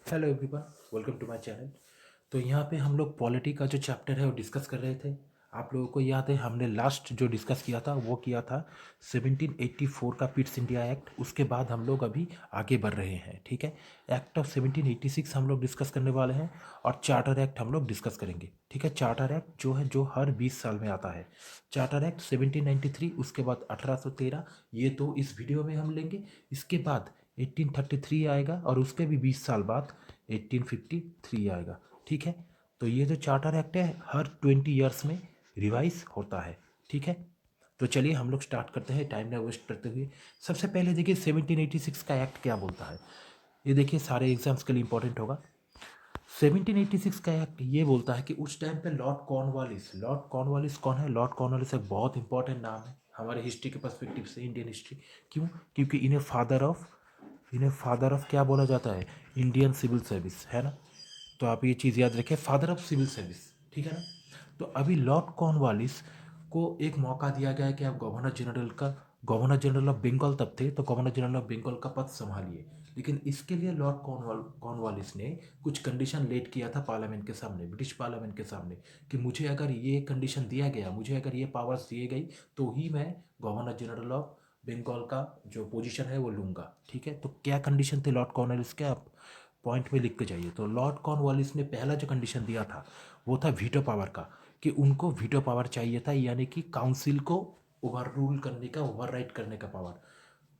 Hello everyone, welcome to my channel. तो यहाँ पे हम लोग पॉलिटी का जो चैप्टर है वो डिस्कस कर रहे थे। आप लोगों को याद है हमने लास्ट जो डिस्कस किया था वो किया था 1784 का पिट्स इंडिया एक्ट। उसके बाद हम लोग अभी आगे बढ़ रहे हैं, ठीक है। एक्ट ऑफ 1786 हम लोग डिस्कस करने वाले हैं और चार्टर एक्ट हम लोग डिस्कस करेंगे, ठीक है। चार्टर एक्ट जो है जो हर 20 साल में आता है। चार्टर एक्ट 1793, उसके बाद 1813, ये तो इस वीडियो में हम लेंगे। इसके बाद 1833 आएगा और उसके भी 20 साल बाद 1853 आएगा, ठीक है। तो ये जो चार्टर एक्ट है हर 20 ईयर्स में रिवाइज होता है, ठीक है। तो चलिए हम लोग स्टार्ट करते हैं टाइम ना वेस्ट करते हुए। सबसे पहले देखिए 1786 का एक्ट क्या बोलता है। ये देखिए सारे एग्जाम्स के लिए इंपॉर्टेंट होगा। 1786 का एक्ट ये बोलता है कि उस टाइम पे लॉर्ड कॉर्नवालिस कौन है? लॉर्ड कॉर्नवालिस एक बहुत इंपॉर्टेंट नाम है हमारे हिस्ट्री के पर्सपेक्टिव से, इंडियन हिस्ट्री। क्यों? क्योंकि इन्हें फादर ऑफ क्या बोला जाता है? इंडियन सिविल सर्विस, है ना। तो आप ये चीज़ याद रखें, फादर ऑफ सिविल सर्विस, ठीक है ना। तो अभी लॉर्ड कॉर्नवालिस को एक मौका दिया गया है कि आप गवर्नर जनरल ऑफ बंगाल तब थे, तो गवर्नर जनरल ऑफ बंगाल का पद संभालिए। लेकिन इसके लिए लॉर्ड कॉर्नवालिस ने कुछ कंडीशन लेट किया था पार्लियामेंट के सामने, ब्रिटिश पार्लियामेंट के सामने, कि मुझे अगर ये कंडीशन दिया गया, मुझे अगर ये पावर्स दिए गई, तो ही मैं गवर्नर जनरल ऑफ बंगाल का जो पोजीशन है वो लूँगा, ठीक है। तो क्या कंडीशन थे लॉर्ड कॉर्नवालिस के? आप पॉइंट में लिख के जाइए। तो लॉर्ड कॉर्नवालिस ने पहला जो कंडीशन दिया था वो था वीटो पावर का, कि उनको वीटो पावर चाहिए था, यानी कि काउंसिल को ओवर रूल करने का, ओवर राइट करने का पावर।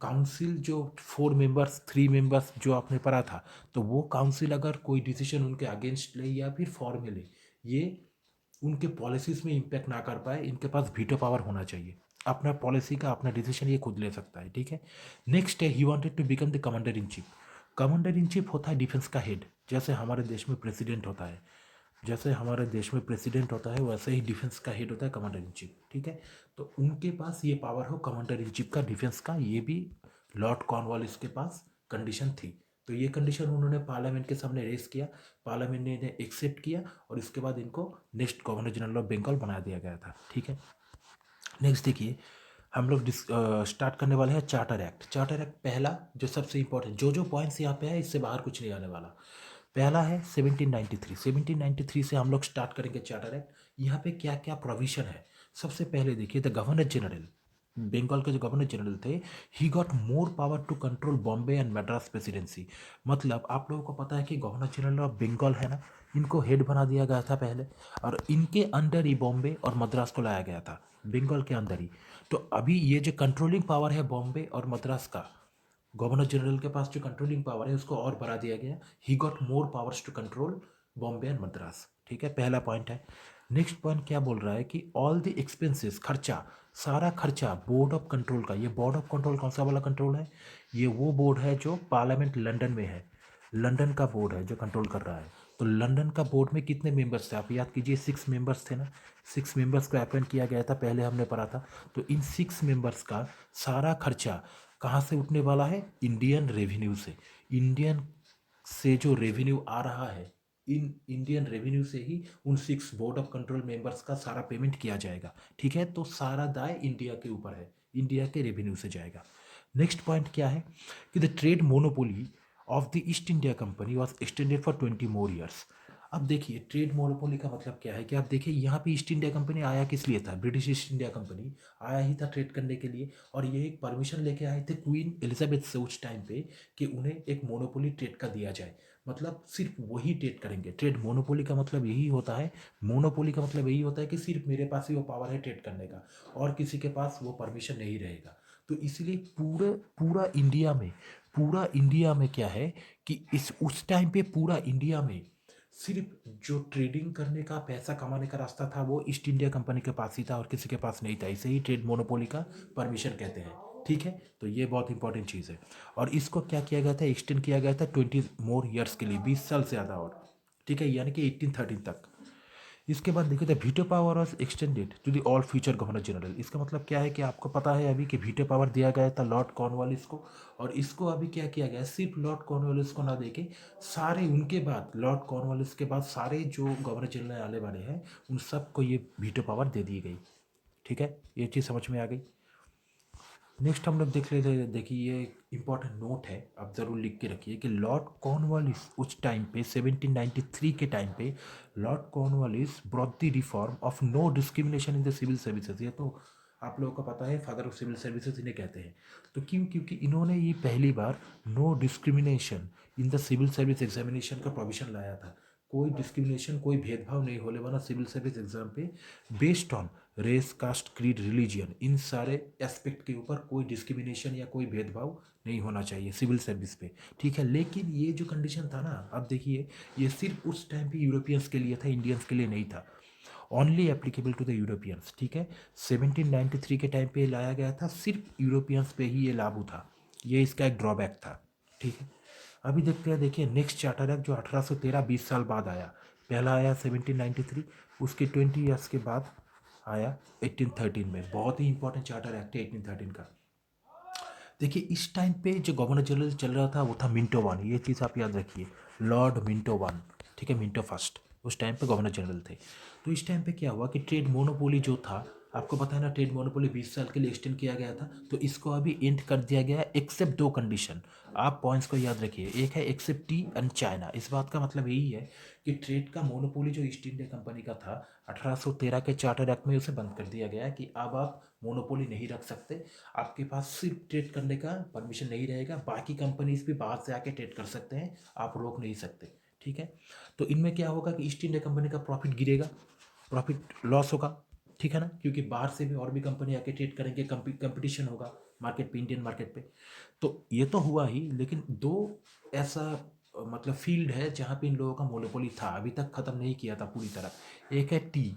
काउंसिल जो 4 मेंबर्स 3 मेंबर्स जो आपने पढ़ा था, तो वो काउंसिल अगर कोई डिसीजन उनके अगेंस्ट ले या फिर फॉर में ले, ये उनके पॉलिसीज में इम्पैक्ट ना कर पाए, इनके पास वीटो पावर होना चाहिए। अपना पॉलिसी का अपना डिसीजन ये खुद ले सकता है, ठीक है। नेक्स्ट है he wanted to become the commander in chief. Commander in chief होता है डिफेंस का हेड। जैसे हमारे देश में प्रेसिडेंट होता है वैसे ही डिफेंस का हेड होता है कमांडर इन चीफ, ठीक है। तो उनके पास ये पावर हो कमांडर इन चीफ का डिफेंस का, ये भी लॉर्ड कॉर्नवालिस के पास कंडीशन थी। तो ये कंडीशन उन्होंने पार्लियामेंट के सामने रेस किया, पार्लियामेंट ने इन्हें एक्सेप्ट किया और इसके बाद इनको next governor general of Bengal बना दिया गया था, ठीक है। नेक्स्ट देखिए, हम लोग स्टार्ट करने वाले हैं चार्टर एक्ट। चार्टर एक्ट पहला जो सबसे इंपॉर्टेंट, जो जो पॉइंट्स यहाँ पे है इससे बाहर कुछ नहीं आने वाला। पहला है 1793। 1793 से हम लोग स्टार्ट करेंगे चार्टर एक्ट। यहाँ पे क्या क्या प्रोविजन है? सबसे पहले देखिए, द गवर्नर जनरल, बंगाल के जो गवर्नर जनरल थे, he got more power to control Bombay and Madras presidency. मतलब आप लोगों को पता है कि गवर्नर जनरल ऑफ बंगाल है ना, इनको हेड बना दिया गया था पहले, और इनके अंडर ही बॉम्बे और मद्रास को लाया गया था, बंगाल के अंदर ही। तो अभी ये जो कंट्रोलिंग पावर है बॉम्बे और मद्रास का, गवर्नर जनरल के पास जो कंट्रोलिंग पावर है उसको और बढ़ा दिया गया। He got more powers to control Bombay and Madras, ठीक है, पहला पॉइंट है। नेक्स्ट पॉइंट क्या बोल रहा है कि ऑल द एक्सपेंसेस, खर्चा, सारा खर्चा बोर्ड ऑफ कंट्रोल का। ये बोर्ड ऑफ कंट्रोल कौन सा वाला कंट्रोल है? ये वो बोर्ड है जो पार्लियामेंट लंदन में है, लंदन का बोर्ड है जो कंट्रोल कर रहा है। तो लंदन का बोर्ड में कितने मेंबर्स थे आप याद कीजिए? 6 मेंबर्स थे ना। 6 मेंबर्स को अपॉइंट किया गया था, पहले हमने पढ़ा था। तो इन 6 मेंबर्स का सारा खर्चा कहाँ से उठने वाला है? इंडियन रेवेन्यू से। इंडियन से जो रेवेन्यू आ रहा है, इन इंडियन रेवेन्यू से ही उन 6 बोर्ड ऑफ कंट्रोल मेंबर्स का सारा पेमेंट किया जाएगा, ठीक है। तो सारा दाय इंडिया के ऊपर है, इंडिया के रेवेन्यू से जाएगा। नेक्स्ट पॉइंट क्या है कि the trade monopoly of the east India company was extended for 20 more years. अब देखिए ट्रेड मोनोपोली का मतलब क्या है कि आप देखिए यहाँ पे ईस्ट इंडिया कंपनी आया किस लिए था? ब्रिटिश ईस्ट इंडिया कंपनी आया ही था ट्रेड करने के लिए, और ये एक परमिशन लेके आए थे क्वीन एलिजाबेथ से उस टाइम पे कि उन्हें एक मोनोपोली ट्रेड का दिया जाए। मतलब सिर्फ वही ट्रेड करेंगे। ट्रेड मोनोपोली का मतलब यही होता है, मोनोपोली का मतलब यही होता है कि सिर्फ मेरे पास ही वो पावर है ट्रेड करने का, और किसी के पास वो परमिशन नहीं रहेगा। तो इसलिए पूरे पूरा इंडिया में क्या है कि इस उस टाइम पे पूरा इंडिया में सिर्फ जो ट्रेडिंग करने का, पैसा कमाने का रास्ता था वो ईस्ट इंडिया कंपनी के पास ही था और किसी के पास नहीं था। इसे ही ट्रेड मोनोपोली का परमिशन कहते हैं, ठीक है। तो ये बहुत इंपॉर्टेंट चीज़ है। और इसको क्या किया गया था? एक्सटेंड किया गया था 20 मोर ईयर्स के लिए, 20 साल से ज़्यादा और, ठीक है, यानी कि 1813 तक। इसके बाद देखिए the veto power was extended to the all future governor general. इसका मतलब क्या है कि आपको पता है अभी कि वीटो पावर दिया गया था लॉर्ड कॉर्नवालिस को, और इसको अभी क्या किया गया? सिर्फ लॉर्ड कॉर्नवालिस को ना देके सारे उनके बाद, लॉर्ड कॉर्नवालिस के बाद सारे जो गवर्नर जनरल आने वाले हैं उन सबको ये वीटो पावर दे दी गई, ठीक है। ये चीज़ समझ में आ गई। नेक्स्ट हम लोग देख लेते हैं। देखिए ये इंपॉर्टेंट नोट है, आप ज़रूर लिख के रखिए कि लॉर्ड कॉर्नवालिस उस टाइम पे 1793 के टाइम पे lord Cornwallis brought the reform of no discrimination in the civil services. ये तो आप लोगों को पता है, फादर ऑफ सिविल सर्विसेज इन्हें कहते हैं। तो क्यों? क्योंकि इन्होंने ये पहली बार no discrimination in the civil service examination का प्रोविजन लाया था। कोई डिस्क्रिमिनेशन, कोई भेदभाव नहीं होने वाला सिविल सर्विस एग्जाम पे based on race, caste, creed, religion, इन सारे एस्पेक्ट के ऊपर कोई डिस्क्रिमिनेशन या कोई भेदभाव नहीं होना चाहिए सिविल सर्विस पे। ठीक है, लेकिन ये जो कंडीशन था ना, अब देखिए ये सिर्फ उस टाइम पे यूरोपियंस के लिए था, इंडियंस के लिए नहीं था। Only applicable to the Europeans. ठीक है, 1793 के टाइम पे लाया गया था, सिर्फ यूरोपियंस पे ही ये लागू था। ये इसका एक ड्रॉबैक था। ठीक है, अभी देखते हैं। देखिए नेक्स्ट चार्टर एक्ट जो 1813, 20 साल बाद आया। पहला आया 1793, उसके 20 ईयर्स के बाद आया 1813 में। बहुत ही इंपॉर्टेंट चार्टर एक्ट है 1813 का। देखिए इस टाइम पे जो गवर्नर जनरल चल रहा था वो था मिंटो वन। ये चीज़ आप याद रखिए, लॉर्ड मिंटो वन। ठीक है, मिंटो फर्स्ट उस टाइम पे गवर्नर जनरल थे। तो इस टाइम पे क्या हुआ कि ट्रेड मोनोपोली जो था, आपको पता है ना, ट्रेड मोनोपोली 20 साल के लिए एक्सटेंड किया गया था। तो इसको अभी एंड कर दिया गया है एक्सेप्ट दो कंडीशन। आप पॉइंट्स को याद रखिए, एक है एक्सेप्ट टी एंड चाइना। इस बात का मतलब यही है कि ट्रेड का मोनोपोली जो ईस्ट इंडिया कंपनी का था 1813 के चार्टर एक्ट में उसे बंद कर दिया गया है कि अब आप मोनोपोली नहीं रख सकते। आपके पास सिर्फ ट्रेड करने का परमिशन नहीं रहेगा, बाकी कंपनीज भी बाहर से आके ट्रेड कर सकते हैं, आप रोक नहीं सकते। ठीक है, तो इनमें क्या होगा कि ईस्ट इंडिया कंपनी का प्रॉफिट गिरेगा, प्रॉफिट लॉस होगा। ठीक है ना, क्योंकि बाहर से भी और भी कंपनी आके ट्रेड करेंगे, कंपटीशन होगा मार्केट पे, इंडियन मार्केट पे। तो ये तो हुआ ही, लेकिन दो ऐसा मतलब फील्ड है जहाँ पे इन लोगों का मोनोपोली था, अभी तक ख़त्म नहीं किया था पूरी तरह। एक है टी,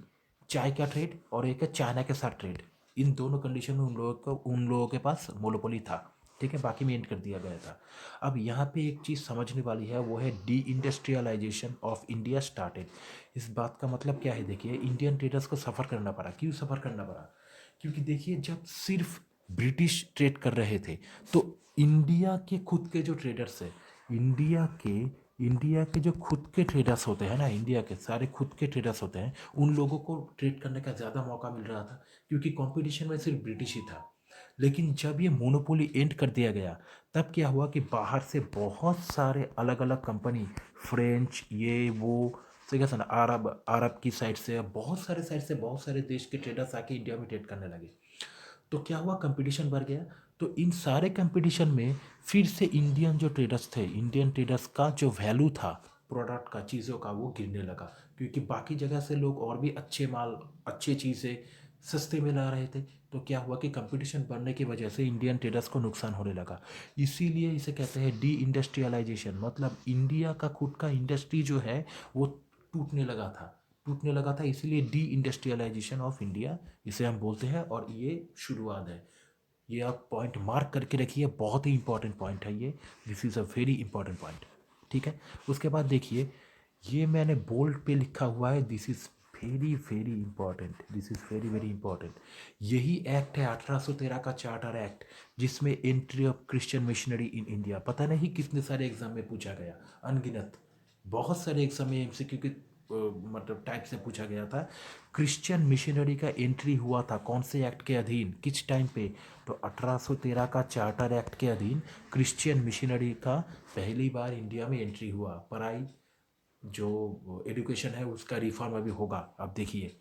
चाय का ट्रेड, और एक है चाइना के साथ ट्रेड। इन दोनों कंडीशन में उन लोगों के पास मोनोपोली था। ठीक है, बाकी में एंड कर दिया गया था। अब यहाँ पे एक चीज़ समझने वाली है, वो है deindustrialization of India started. इस बात का मतलब क्या है? देखिए इंडियन ट्रेडर्स को सफ़र करना पड़ा। क्यों सफ़र करना पड़ा? क्योंकि देखिए जब सिर्फ ब्रिटिश ट्रेड कर रहे थे, तो इंडिया के खुद के जो ट्रेडर्स है, इंडिया के जो खुद के ट्रेडर्स होते हैं ना, इंडिया के सारे खुद के ट्रेडर्स होते हैं, उन लोगों को ट्रेड करने का ज़्यादा मौका मिल रहा था, क्योंकि कंपटीशन में सिर्फ ब्रिटिश ही था। लेकिन जब ये मोनोपोली एंड कर दिया गया, तब क्या हुआ कि बाहर से बहुत सारे अलग अलग कंपनी, फ्रेंच, ये वो, तो क्या ना, अरब अरब की साइड से, बहुत सारे साइड से बहुत सारे देश के ट्रेडर्स आके इंडिया में ट्रेड करने लगे। तो क्या हुआ, कंपटीशन बढ़ गया। तो इन सारे कंपटीशन में फिर से इंडियन जो ट्रेडर्स थे, इंडियन ट्रेडर्स का जो वैल्यू था प्रोडक्ट का, चीज़ों का, वो गिरने लगा। क्योंकि बाकी जगह से लोग और भी अच्छे माल, अच्छी चीज़ें सस्ते में ला रहे थे। तो क्या हुआ कि कंपटीशन बढ़ने की वजह से इंडियन ट्रेडर्स को नुकसान होने लगा। इसीलिए इसे कहते हैं डी इंडस्ट्रियलाइजेशन। मतलब इंडिया का खुद का इंडस्ट्री जो है वो टूटने लगा था, इसीलिए डी इंडस्ट्रियलाइजेशन ऑफ इंडिया इसे हम बोलते हैं। और ये शुरुआत है। ये आप पॉइंट मार्क करके रखिए, बहुत ही इंपॉर्टेंट पॉइंट है ये। This is a very important point. ठीक है, उसके बाद देखिए, ये मैंने बोल्ड पे लिखा हुआ है, this is very very important, this is very very important. यही एक्ट है 1813 का चार्टर एक्ट, जिसमें entry of Christian missionary in India, पता नहीं कितने सारे एग्जाम में पूछा गया, अनगिनत, बहुत सारे एग्जाम में एमसीक्यू के मतलब टाइप से पूछा गया था। क्रिश्चियन मिशनरी का एंट्री हुआ था कौन से एक्ट के अधीन, किस टाइम पे? तो 1813 का चार्टर एक्ट के अधीन क्रिश्चियन मिशनरी का पहली बार इंडिया में एंट्री हुआ। पढ़ाई जो एजुकेशन है उसका रिफॉर्म अभी होगा, आप देखिए।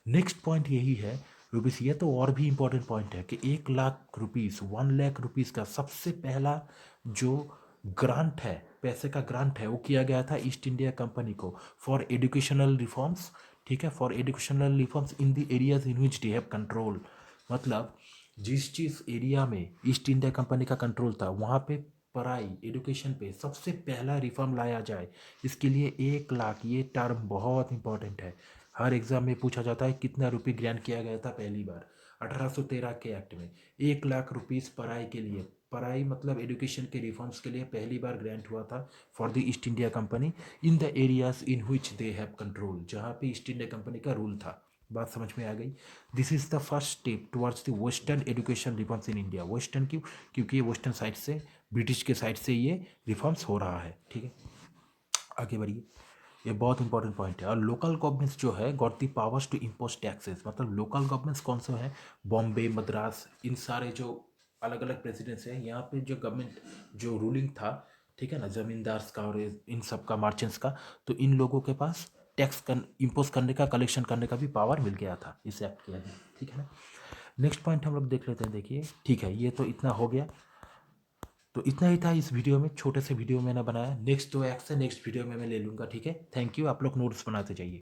नेक्स्ट पॉइंट यही है रुपीस, ये तो और भी इंपॉर्टेंट पॉइंट है कि 1 लाख रुपीस, 1 लाख रुपीस का सबसे पहला जो ग्रांट है, पैसे का ग्रांट है, वो किया गया था ईस्ट इंडिया कंपनी को फॉर एजुकेशनल रिफॉर्म्स। ठीक है, for educational reforms in the areas in which they have control. मतलब जिस चीज़ एरिया में ईस्ट इंडिया कंपनी का कंट्रोल था, वहाँ पे पढ़ाई, एजुकेशन पे सबसे पहला रिफॉर्म लाया जाए। इसके लिए 1 लाख, ये टर्म बहुत इंपॉर्टेंट है। हर एग्जाम में पूछा जाता है कितना रुपये ग्रांट किया गया था पहली बार 1813 के एक्ट में। 1 लाख रुपीस पढ़ाई के लिए, पढ़ाई मतलब एजुकेशन के रिफॉर्म्स के लिए पहली बार ग्रांट हुआ था for the east India company in the areas in which they have control, जहाँ पे ईस्ट इंडिया कंपनी का रूल था। बात समझ में आ गई? This is the first step towards the western education reforms in India. Western क्यों? क्योंकि ये वेस्टर्न साइड से, ब्रिटिश के साइड से ये रिफॉर्म्स हो रहा है। ठीक है, आगे बढ़िए। ये बहुत इंपॉर्टेंट पॉइंट है। और लोकल गवर्नमेंट्स जो है got the powers to impose taxes. मतलब लोकल गवर्नमेंट्स कौन से हैं? बॉम्बे, मद्रास, इन सारे जो अलग अलग प्रेसिडेंसी है, यहाँ पे जो गवर्नमेंट जो रूलिंग था, ठीक है ना, जमींदार्स का और इन सब का, मर्चेंट्स का, तो इन लोगों के पास टैक्स इम्पोज करने का, कलेक्शन करने का भी पावर मिल गया था इस एक्ट के अंदर, ठीक है ना। नेक्स्ट पॉइंट हम लोग देख लेते हैं। देखिए ठीक है, ये तो इतना हो गया, तो इतना ही था इस वीडियो में, छोटे से वीडियो मैंने बनाया। नेक्स्ट जो एक्ट है नेक्स्ट वीडियो में मैं ले लूँगा, ठीक है। थैंक यू, आप लोग नोट्स बनाते जाइए।